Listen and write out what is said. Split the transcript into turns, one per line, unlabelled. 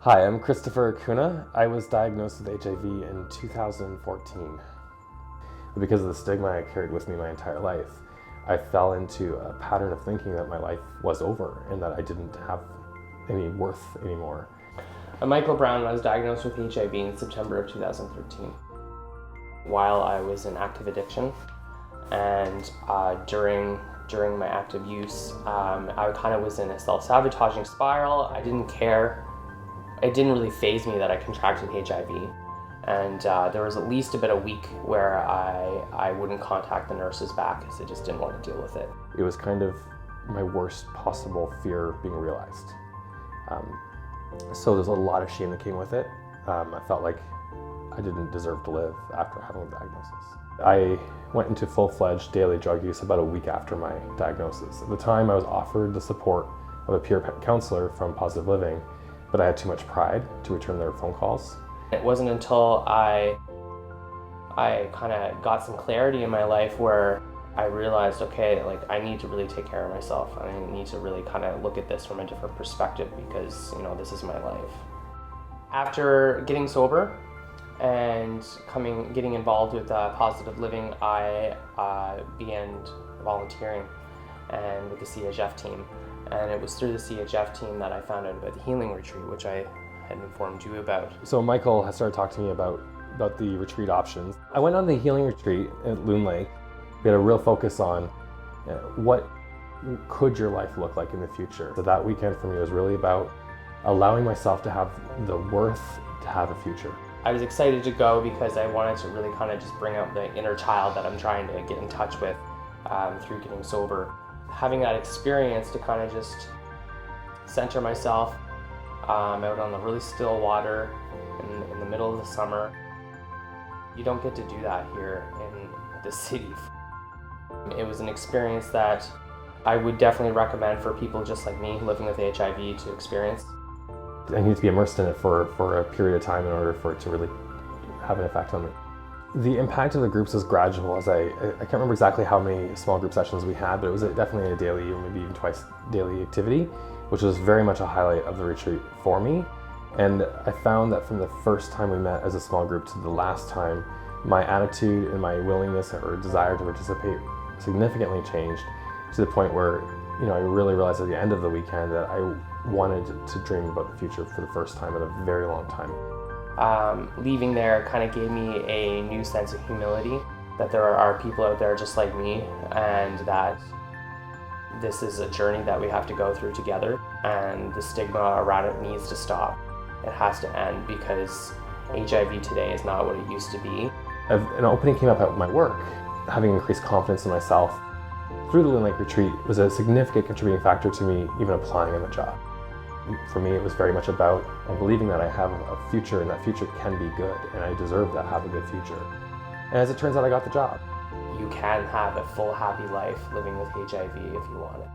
Hi, I'm Christopher Kuna. I was diagnosed with HIV in 2014. Because of the stigma I carried with me my entire life, I fell into a pattern of thinking that my life was over and that I didn't have any worth anymore.
Michael Brown was diagnosed with HIV in September of 2013 while I was in active addiction, and during my active use, I kind of was in a self-sabotaging spiral. I didn't care. It didn't really faze me that I contracted HIV, and there was at least about a week where I wouldn't contact the nurses back because I just didn't want to deal with it.
It was kind of my worst possible fear being realized. So there's a lot of shame that came with it. I felt like I didn't deserve to live after having the diagnosis. I went into full-fledged daily drug use about a week after my diagnosis. At the time, I was offered the support of a peer counselor from Positive Living, but I had too much pride to return their phone calls.
It wasn't until I kind of got some clarity in my life where I realized, okay, like I need to really take care of myself. I need to really kind of look at this from a different perspective because, you know, this is my life. After getting sober and getting involved with Positive Living, I began volunteering and with the CHF team. And it was through the CHF team that I found out about the Healing Retreat, which I had informed you about.
So Michael has started talking to me about the retreat options. I went on the Healing Retreat at Loon Lake. We had a real focus on what could your life look like in the future. So that weekend for me was really about allowing myself to have the worth to have a future.
I was excited to go because I wanted to really kind of just bring out the inner child that I'm trying to get in touch with through getting sober. Having that experience to kind of just center myself out on the really still water in the middle of the summer. You don't get to do that here in the city. It was an experience that I would definitely recommend for people just like me living with HIV to experience.
I need to be immersed in it for a period of time in order for it to really have an effect on me. The impact of the groups was gradual. As I can't remember exactly how many small group sessions we had, but it was definitely a daily or maybe even twice daily activity, which was very much a highlight of the retreat for me. And I found that from the first time we met as a small group to the last time, my attitude and my willingness or desire to participate significantly changed to the point where, you know, I really realized at the end of the weekend that I wanted to dream about the future for the first time in a very long time.
Leaving there kind of gave me a new sense of humility, that there are people out there just like me, and that this is a journey that we have to go through together, and the stigma around it needs to stop. It has to end because HIV today is not what it used to be.
An opening came up at my work. Having increased confidence in myself through the Loon Lake Retreat was a significant contributing factor to me even applying in the job. For me, it was very much about believing that I have a future and that future can be good and I deserve to have a good future. And as it turns out, I got the job.
You can have a full, happy life living with HIV if you want it.